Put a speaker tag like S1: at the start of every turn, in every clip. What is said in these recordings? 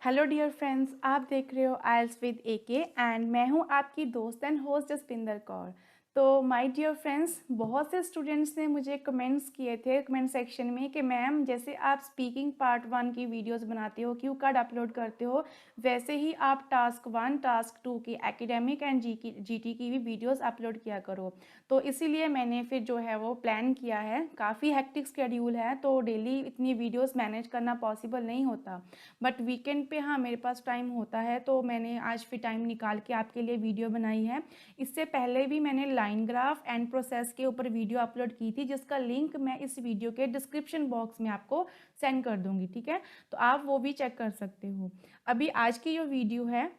S1: Hello dear friends, आप देख रहे हो आइल्स विद एके एंड मैं हूं आपकी दोस्त एंड होस्ट जसपिंदर कौर। तो माय डियर फ्रेंड्स, बहुत से स्टूडेंट्स ने मुझे कमेंट्स किए थे कमेंट सेक्शन में कि मैम जैसे आप स्पीकिंग पार्ट 1 की वीडियोस बनाते हो, क्यू कार्ड अपलोड करते हो, वैसे ही आप टास्क 1 टास्क 2 की एकेडमिक एंड जीटी की भी वीडियोस अपलोड किया करो। तो इसीलिए मैंने फिर जो है वो प्लान किया है। काफ़ी हेक्टिक शेड्यूल है तो डेली इतनी वीडियोस मैनेज करना पॉसिबल नहीं होता, बट वीकेंड पे हाँ मेरे पास टाइम होता है तो मैंने आज फिर टाइम निकाल के आपके लिए वीडियो बनाई है। इससे पहले भी मैंने लाइन ग्राफ एंड प्रोसेस के ऊपर वीडियो अपलोड की थी, जिसका लिंक मैं इस वीडियो के डिस्क्रिप्शन बॉक्स में आपको सेंड कर दूंगी, ठीक है। तो आप वो भी चेक कर सकते हो। अभी आज की जो वीडियो है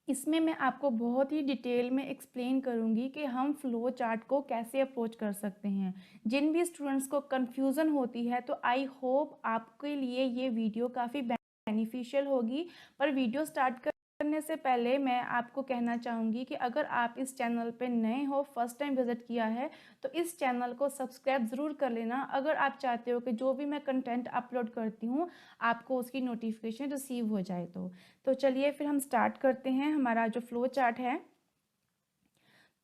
S1: इसमें मैं आपको बहुत ही डिटेल में एक्सप्लेन करूंगी कि हम फ्लो चार्ट को कैसे अप्रोच कर सकते हैं। जिन भी स्टूडेंट्स को कन्फ्यूज़न होती है तो आई होप आपके लिए ये वीडियो काफ़ी बेनिफिशियल होगी। पर वीडियो स्टार्ट करने से पहले मैं आपको कहना चाहूँगी कि अगर आप इस चैनल पे नए हो, फर्स्ट टाइम विज़िट किया है, तो इस चैनल को सब्सक्राइब ज़रूर कर लेना अगर आप चाहते हो कि जो भी मैं कंटेंट अपलोड करती हूँ आपको उसकी नोटिफिकेशन रिसीव हो जाए। तो चलिए फिर हम स्टार्ट करते हैं। हमारा जो फ्लो चार्ट है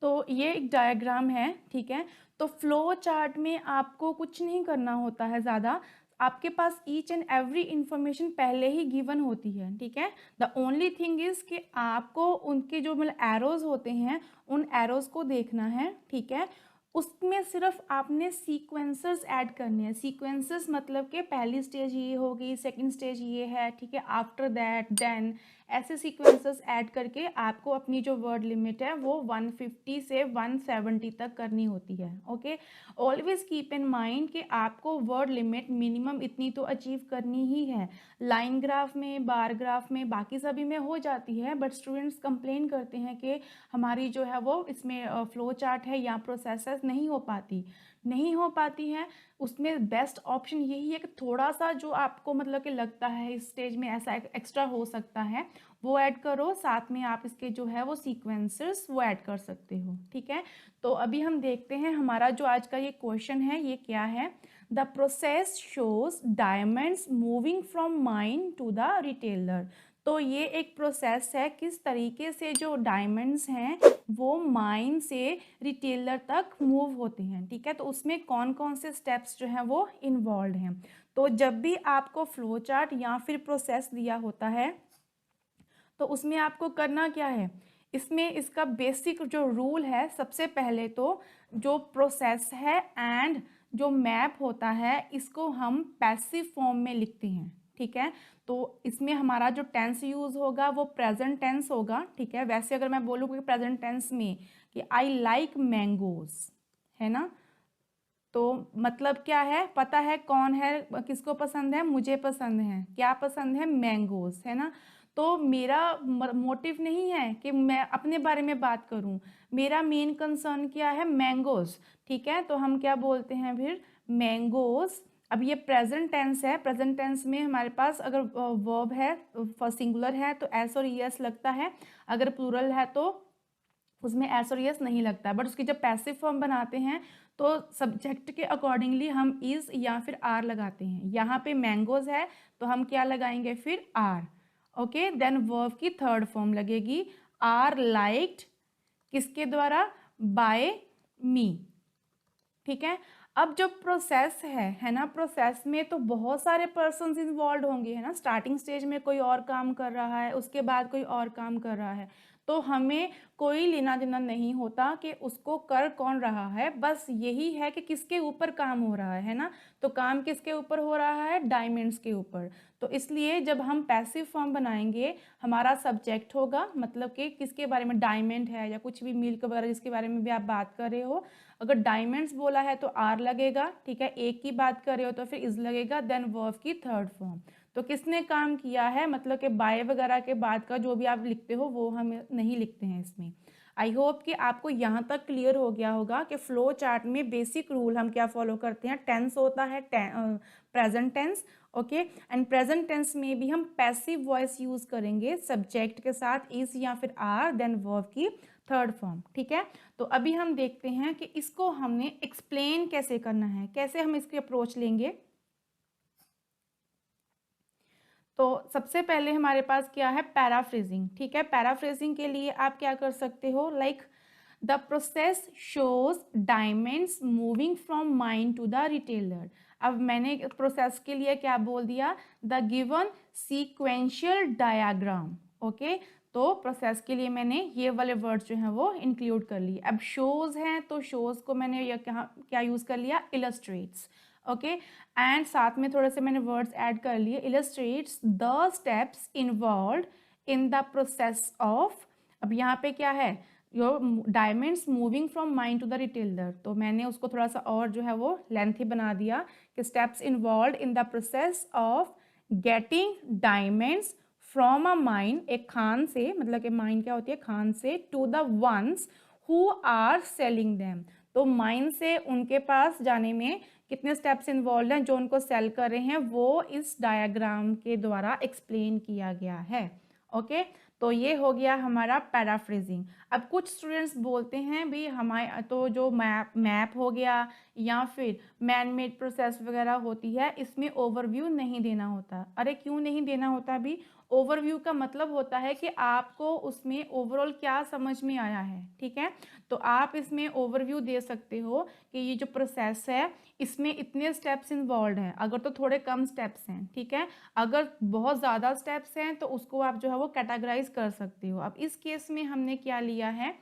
S1: तो ये एक डायग्राम है, ठीक है। तो फ्लो चार्ट में आपको कुछ नहीं करना होता है ज़्यादा, आपके पास ईच एंड एवरी इंफॉर्मेशन पहले ही गिवन होती है, ठीक है। द ओनली थिंग इज़ कि आपको उनके जो मतलब एरोज़ होते हैं उन एरोज़ को देखना है, ठीक है। उसमें सिर्फ आपने सीक्वेंसर्स ऐड करने हैं। सीक्वेंसर्स मतलब कि पहली स्टेज ये होगी, सेकंड स्टेज ये है, ठीक है, आफ्टर दैट देन, ऐसे सीक्वेंसेस ऐड करके आपको अपनी जो वर्ड लिमिट है वो 150 से 170 तक करनी होती है। Okay, always keep in mind कि आपको वर्ड लिमिट मिनिमम इतनी तो अचीव करनी ही है। लाइन ग्राफ में, बार ग्राफ में, बाकी सभी में हो जाती है, बट स्टूडेंट्स कंप्लेन करते हैं कि हमारी जो है वो इसमें फ्लो चार्ट है या प्रोसेसेस नहीं हो पाती है। उसमें बेस्ट ऑप्शन यही है कि थोड़ा सा जो आपको मतलब कि लगता है इस स्टेज में ऐसा एक्स्ट्रा हो सकता है वो ऐड करो, साथ में आप इसके जो है वो सीक्वेंसर्स वो ऐड कर सकते हो, ठीक है। तो अभी हम देखते हैं हमारा जो आज का ये क्वेश्चन है ये क्या है। The process shows diamonds moving from mine to the retailer. तो ये एक प्रोसेस है किस तरीके से जो डायमंड्स हैं वो माइन से रिटेलर तक मूव होते हैं, ठीक है। तो उसमें कौन कौन से स्टेप्स जो हैं वो इन्वॉल्व हैं। तो जब भी आपको फ्लो चार्ट या फिर प्रोसेस दिया होता है तो उसमें आपको करना क्या है, इसमें इसका बेसिक जो रूल है, सबसे पहले तो जो प्रोसेस है एंड जो मैप होता है इसको हम पैसिव फॉर्म में लिखते हैं, ठीक है। तो इसमें हमारा जो टेंस यूज़ होगा वो प्रेजेंट टेंस होगा, ठीक है। वैसे अगर मैं बोलूँ कि प्रेजेंट टेंस में कि आई लाइक मैंगोज, है ना, तो मतलब क्या है, पता है कौन है, किसको पसंद है, मुझे पसंद है, क्या पसंद है, मैंगोज, है ना। तो मेरा मोटिव नहीं है कि मैं अपने बारे में बात करूं, मेरा मेन कंसर्न क्या है, मैंगोज, ठीक है। तो हम क्या बोलते हैं फिर, मैंगोज। अब ये प्रेजेंट टेंस है, प्रेजेंट टेंस में हमारे पास अगर वर्ब है, सिंगुलर है तो एस और ईएस लगता है, अगर प्लूरल है तो उसमें एस और यस नहीं लगता। बट उसकी जब पैसिव फॉर्म बनाते हैं तो सब्जेक्ट के अकॉर्डिंगली हम इज या फिर आर लगाते हैं। यहाँ पे मैंगोज है तो हम क्या लगाएंगे, फिर आर। ओके, देन वर्ब की थर्ड फॉर्म लगेगी, आर लाइक्ड, किसके द्वारा, बाय मी, ठीक है। अब जो प्रोसेस है ना, प्रोसेस में तो बहुत सारे पर्सन्स इन्वॉल्व होंगे, है ना। स्टार्टिंग स्टेज में कोई और काम कर रहा है, उसके बाद कोई और काम कर रहा है, तो हमें कोई लेना देना नहीं होता कि उसको कर कौन रहा है, बस यही है कि किसके ऊपर काम हो रहा है ना। तो काम किसके ऊपर हो रहा है, डायमंड्स के ऊपर। तो इसलिए जब हम पैसिव फॉर्म बनाएंगे, हमारा सब्जेक्ट होगा, मतलब कि किसके बारे में, डायमंड है या कुछ भी मिल्क वगैरह जिसके बारे में भी आप बात कर रहे हो, अगर डायमंड्स बोला है तो आर लगेगा, ठीक है। एक की बात कर रहे हो तो फिर इज लगेगा, देन वर्ब की थर्ड फॉर्म। तो किसने काम किया है, मतलब कि बाय वगैरह के बाद का जो भी आप लिखते हो वो हम नहीं लिखते हैं इसमें। आई होप कि आपको यहाँ तक क्लियर हो गया होगा कि फ्लो चार्ट में बेसिक रूल हम क्या फॉलो करते हैं। टेंस होता है present tense, okay, and present tense में भी हम पैसिव वॉइस यूज करेंगे सब्जेक्ट के साथ इज या फिर आर, देन वर्ब की थर्ड फॉर्म, ठीक है। तो अभी हम देखते हैं कि इसको हमने एक्सप्लेन कैसे करना है, कैसे हम इसकी अप्रोच लेंगे। तो सबसे पहले हमारे पास क्या है, पैराफ्रेजिंग। ठीक है, पैराफ्रेजिंग के लिए आप क्या कर सकते हो, like the process shows diamonds moving from mine to the retailer. अब मैंने प्रोसेस के लिए क्या बोल दिया, the given sequential diagram. Okay, तो प्रोसेस के लिए मैंने ये वाले वर्ड्स जो हैं वो इंक्लूड कर लिए। अब शोज हैं तो शोज को मैंने ये क्या यूज़ कर लिया, इलस्ट्रेट्स। ओके, एंड साथ में थोड़े से मैंने वर्ड्स ऐड कर लिए, illustrates the steps involve in the process of. अब यहाँ पे क्या है, your diamonds moving from mine to the retailer, तो मैंने उसको थोड़ा सा और जो है वो लेंथी बना दिया कि steps involve in the process of getting diamonds from a mine, एक खान से, मतलब कि माइन क्या होती है, खान से, to the ones who are selling them. तो माइन से उनके पास जाने में कितने स्टेप्स इन्वॉल्व हैं, जो उनको सेल कर रहे हैं, वो इस डायग्राम के द्वारा एक्सप्लेन किया गया है। ओके, तो ये हो गया हमारा पैराफ्रेजिंग। अब कुछ स्टूडेंट्स बोलते हैं भी हमारे तो जो मैप हो गया या फिर मैन मेड प्रोसेस वगैरह होती है, इसमें ओवरव्यू नहीं देना होता। अरे क्यों नहीं देना होता भी, ओवरव्यू का मतलब होता है कि आपको उसमें ओवरऑल क्या समझ में आया है। ठीक है, तो आप इसमें ओवरव्यू दे सकते हो कि ये जो प्रोसेस है इसमें इतने स्टेप्स इन्वॉल्व हैं, अगर तो थोड़े कम स्टेप्स हैं। ठीक है, अगर बहुत ज़्यादा स्टेप्स हैं तो उसको आप जो है वो कैटेगराइज कर सकते हो। अब इस केस में हमने क्या लिया है,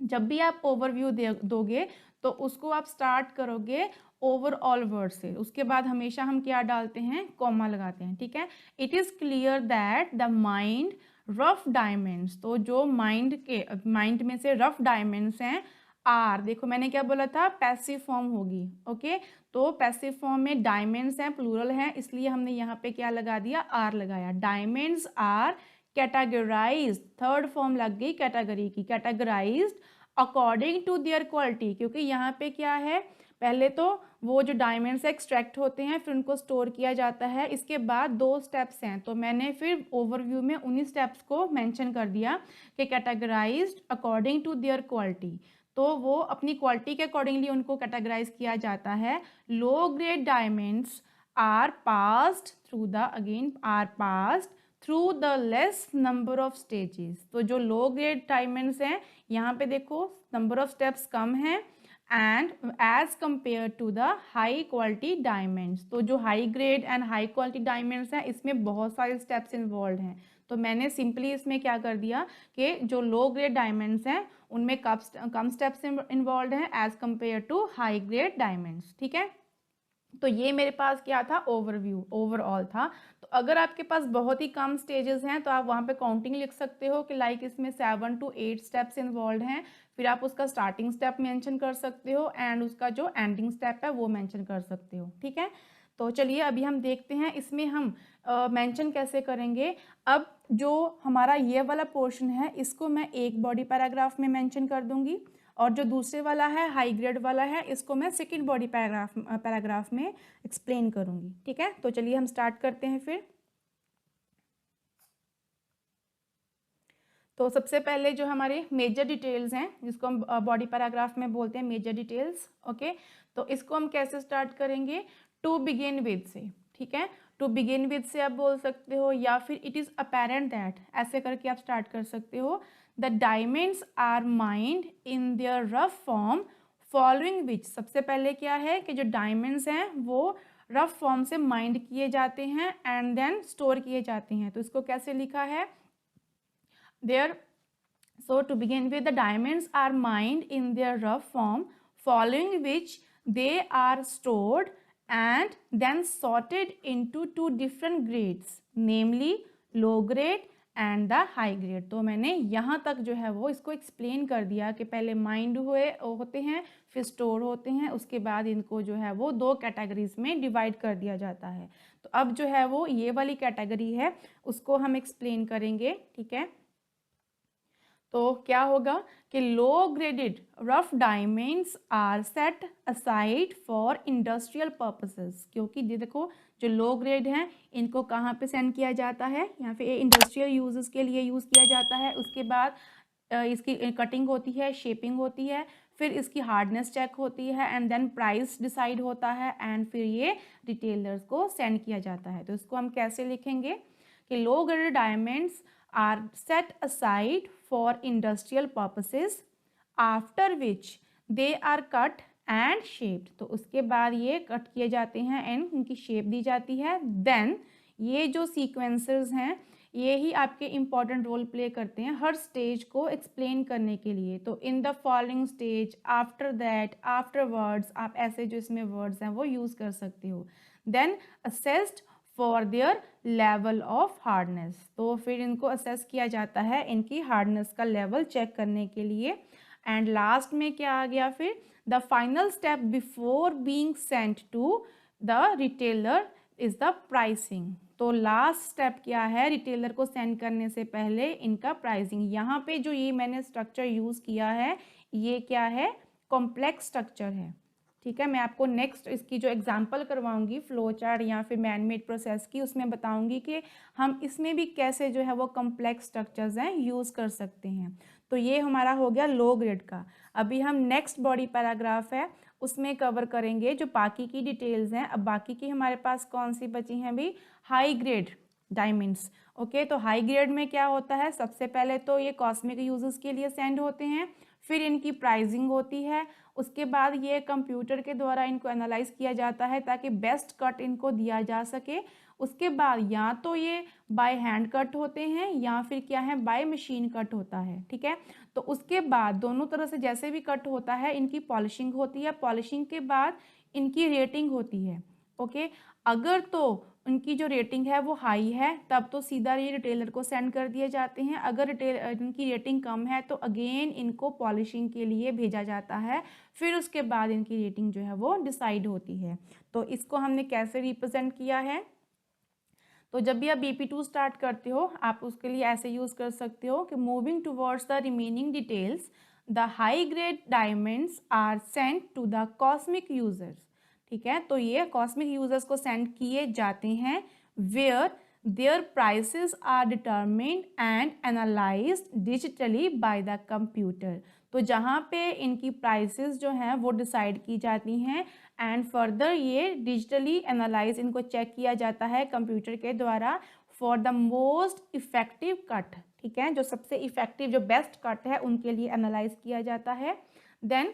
S1: जब भी आप ओवरव्यू दोगे तो उसको आप स्टार्ट करोगे ओवरऑल वर्ड से, उसके बाद हमेशा हम क्या डालते हैं, कॉमा लगाते हैं। ठीक है, it is clear that the mind rough diamonds, तो जो माइंड में से रफ डायमंड्स हैं आर, देखो मैंने क्या बोला था, पैसिव फॉर्म होगी। ओके, तो पैसिव फॉर्म में डायमंड्स हैं, प्लूरल हैं, इसलिए हमने यहाँ पे क्या लगा दिया, आर लगाया। Diamonds are categorised, third form लग गई कैटेगरी की, categorised according to their quality, क्योंकि यहाँ पे क्या है, पहले तो वो जो डायमंड्स एक्सट्रैक्ट होते हैं फिर उनको स्टोर किया जाता है, इसके बाद 2 स्टेप्स हैं, तो मैंने फिर ओवरव्यू में उन्हीं स्टेप्स को मेंशन कर दिया कि categorised according to their quality, तो वो अपनी क्वालिटी के अकॉर्डिंगली उनको कैटेगराइज किया जाता है। Low grade diamonds are passed through the, again are passed through the less number of stages, तो जो लो ग्रेड डायमंड्स हैं यहाँ पे देखो नंबर ऑफ स्टेप्स कम हैं, and as compare to the high quality diamonds, तो जो high grade and high quality diamonds हैं इसमें बहुत सारे स्टेप्स इन्वॉल्व हैं, तो मैंने सिंपली इसमें क्या कर दिया कि जो लो ग्रेड डायमंड्स हैं उनमें कम स्टेप्स इन्वॉल्व हैं as compare to high grade diamonds. ठीक है, तो ये मेरे पास क्या था, ओवरव्यू, ओवरऑल था। तो अगर आपके पास बहुत ही कम स्टेजेस हैं तो आप वहाँ पे काउंटिंग लिख सकते हो कि लाइक इसमें 7 to 8 स्टेप्स इन्वॉल्व हैं, फिर आप उसका स्टार्टिंग स्टेप मेंशन कर सकते हो एंड उसका जो एंडिंग स्टेप है वो मेंशन कर सकते हो। ठीक है, तो चलिए अभी हम देखते हैं इसमें हम मेंशन कैसे करेंगे। अब जो हमारा ये वाला पोर्शन है इसको मैं एक बॉडी पैराग्राफ में मेंशन कर दूंगी, और जो दूसरे वाला है हाई ग्रेड वाला है इसको मैं सेकंड बॉडी पैराग्राफ में एक्सप्लेन करूंगी। ठीक है, तो चलिए हम स्टार्ट करते हैं फिर। तो सबसे पहले जो हमारे मेजर डिटेल्स हैं जिसको हम बॉडी पैराग्राफ में बोलते हैं मेजर डिटेल्स। ओके, तो इसको हम कैसे स्टार्ट करेंगे, टू बिगिन विद से। ठीक है, टू बिगिन विद से आप बोल सकते हो, या फिर इट इज़ अपेरेंट दैट, ऐसे करके आप स्टार्ट कर सकते हो। The diamonds are mined in their rough form following which, सबसे पहले क्या है कि जो डायमंड्स हैं वो रफ फॉर्म से माइंड किए जाते हैं एंड देन स्टोर किए जाते हैं, तो इसको कैसे लिखा है there. So to begin with, the diamonds are mined in their rough form, following which they are stored and then sorted into 2 different grades, namely low grade and the high grade. तो मैंने यहाँ तक जो है वो इसको explain कर दिया कि पहले माइंड होते हैं फिर स्टोर होते हैं, उसके बाद इनको जो है वो 2 कैटेगरीज में डिवाइड कर दिया जाता है। तो अब जो है वो ये वाली कैटेगरी है उसको हम एक्सप्लेन करेंगे। ठीक है, तो क्या होगा कि low graded rough diamonds are set aside for industrial purposes, क्योंकि देखो जो लो ग्रेड हैं इनको कहाँ पे सेंड किया जाता है, यहाँ पे इंडस्ट्रियल यूजेस के लिए यूज़ किया जाता है। उसके बाद इसकी कटिंग होती है, शेपिंग होती है, फिर इसकी हार्डनेस चेक होती है एंड देन प्राइस डिसाइड होता है एंड फिर ये रिटेलर्स को सेंड किया जाता है। तो इसको हम कैसे लिखेंगे कि low graded diamonds are set aside for industrial purposes after which they are cut and shaped. तो उसके बाद ये कट किए जाते हैं एंड उनकी शेप दी जाती है। देन ये जो सीक्वेंसर्स हैं ये ही आपके इम्पॉर्टेंट रोल प्ले करते हैं हर स्टेज को एक्सप्लेन करने के लिए। तो in the following stage, after that, afterwards, आप ऐसे जो इसमें वर्ड्स हैं वो यूज़ कर सकते हो। Then assessed for their level of hardness, तो फिर इनको असेस किया जाता है इनकी हार्डनेस का लेवल चेक करने के लिए। एंड लास्ट में क्या आ गया फिर, the final step before being sent to the retailer is the pricing. तो लास्ट स्टेप क्या है रिटेलर को सेंड करने से पहले, इनका प्राइसिंग। यहाँ पे जो ये मैंने स्ट्रक्चर यूज़ किया है ये क्या है, कॉम्प्लेक्स स्ट्रक्चर है। ठीक है, मैं आपको नेक्स्ट इसकी जो एग्जांपल करवाऊंगी फ्लो चार्ट या फिर मैन मेड प्रोसेस की, उसमें बताऊंगी कि हम इसमें भी कैसे जो है वो कॉम्प्लेक्स स्ट्रक्चर्स हैं यूज़ कर सकते हैं। तो ये हमारा हो गया लो ग्रेड का। अभी हम नेक्स्ट बॉडी पैराग्राफ है उसमें कवर करेंगे जो बाकी की डिटेल्स हैं। अब बाकी की हमारे पास कौन सी बची हैं भी, हाई ग्रेड डायमंड्स। ओके, तो हाई ग्रेड में क्या होता है, सबसे पहले तो ये कॉस्मिक यूजेस के लिए सेंड होते हैं, फिर इनकी प्राइसिंग होती है, उसके बाद ये कंप्यूटर के द्वारा इनको एनालाइज किया जाता है ताकि बेस्ट कट इनको दिया जा सके। उसके बाद या तो ये बाय हैंड कट होते हैं या फिर क्या है बाय मशीन कट होता है। ठीक है, तो उसके बाद दोनों तरह से जैसे भी कट होता है इनकी पॉलिशिंग होती है, पॉलिशिंग के बाद इनकी रेटिंग होती है। ओके, अगर तो उनकी जो रेटिंग है वो हाई है तब तो सीधा ये रिटेलर को सेंड कर दिए जाते हैं। अगर इनकी रेटिंग कम है तो अगेन इनको पॉलिशिंग के लिए भेजा जाता है, फिर उसके बाद इनकी रेटिंग जो है वो डिसाइड होती है। तो इसको हमने कैसे रिप्रेजेंट किया है, तो जब भी आप BP2 स्टार्ट करते हो आप उसके लिए ऐसे यूज़ कर सकते हो कि moving towards the remaining details the high grade diamonds are sent to the cosmic users. ठीक है, तो ये कॉस्मिक यूजर्स को सेंड किए जाते हैं where their prices are determined and analysed digitally by the computer. तो जहाँ पे इनकी प्राइसेस जो हैं वो डिसाइड की जाती हैं एंड फर्दर ये डिजिटली एनालाइज, इनको चेक किया जाता है कंप्यूटर के द्वारा for the most effective cut. ठीक है, जो सबसे इफ़ेक्टिव जो बेस्ट कट है उनके लिए एनालाइज किया जाता है। देन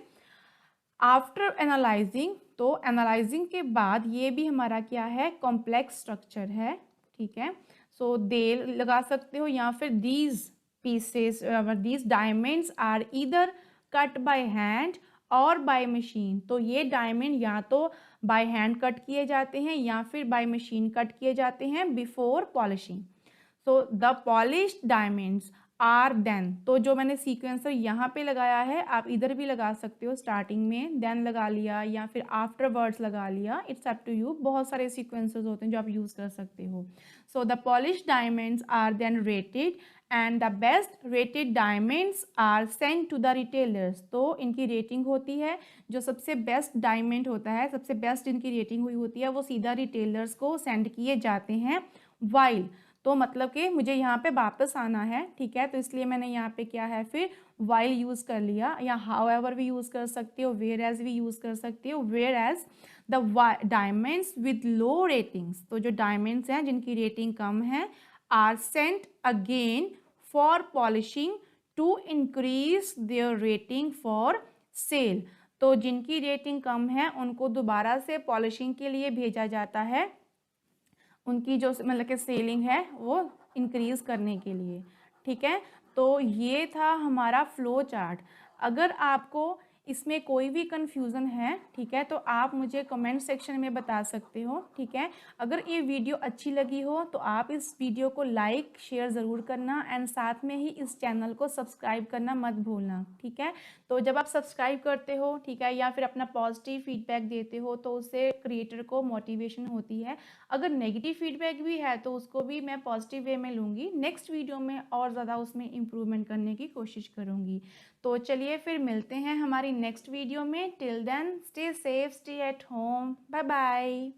S1: आफ्टर एनालाइजिंग, तो एनालाइजिंग के बाद ये भी हमारा क्या है, कॉम्प्लेक्स स्ट्रक्चर है। ठीक है, सो दे लगा सकते हो या फिर these pieces these diamonds are either cut by hand और बाय मशीन। तो ये डायमंड या तो बाय हैंड कट किए जाते हैं या फिर बाय मशीन कट किए जाते हैं before polishing. So the polished diamonds are then, तो जो मैंने सीक्वेंसर यहाँ पे लगाया है आप इधर भी लगा सकते हो, स्टार्टिंग में देन लगा लिया या फिर आफ्टरवर्ड्स लगा लिया, इट्स अप टू यू। बहुत सारे सीक्वेंसर्स होते हैं जो आप यूज़ कर सकते हो। So the polished diamonds are then rated and the best rated diamonds are send to the retailers. तो इनकी रेटिंग होती है, जो सबसे बेस्ट डायमंड होता है, सबसे बेस्ट इनकी रेटिंग हुई होती है वो सीधा रिटेलर्स को सेंड किए जाते हैं। वाइल, तो मतलब कि मुझे यहाँ पे वापस आना है। ठीक है, तो इसलिए मैंने यहाँ पे क्या है फिर वाइल यूज़ कर लिया, या हाउएवर भी यूज़ कर सकते हो, वेयर एज भी यूज़ कर सकते हो। Whereas the diamonds with low ratings, तो जो डायमंड्स हैं जिनकी रेटिंग कम है are sent again for polishing to increase their rating for sale. तो जिनकी रेटिंग कम है उनको दोबारा से पॉलिशिंग के लिए भेजा जाता है, उनकी जो मतलब कि सेलिंग है वो इंक्रीज़ करने के लिए। ठीक है, तो ये था हमारा फ्लो चार्ट। अगर आपको इसमें कोई भी कन्फ्यूज़न है, ठीक है, तो आप मुझे कमेंट सेक्शन में बता सकते हो। ठीक है, अगर ये वीडियो अच्छी लगी हो तो आप इस वीडियो को लाइक शेयर ज़रूर करना एंड साथ में ही इस चैनल को सब्सक्राइब करना मत भूलना। ठीक है, तो जब आप सब्सक्राइब करते हो, ठीक है, या फिर अपना पॉजिटिव फीडबैक देते हो तो उससे क्रिएटर को मोटिवेशन होती है। अगर नेगेटिव फीडबैक भी है तो उसको भी मैं पॉजिटिव वे में लूँगी, नेक्स्ट वीडियो में और ज़्यादा उसमें इम्प्रूवमेंट करने की कोशिश करूँगी। तो चलिए फिर मिलते हैं हमारी नेक्स्ट वीडियो में। Till then stay safe, stay at home, bye bye.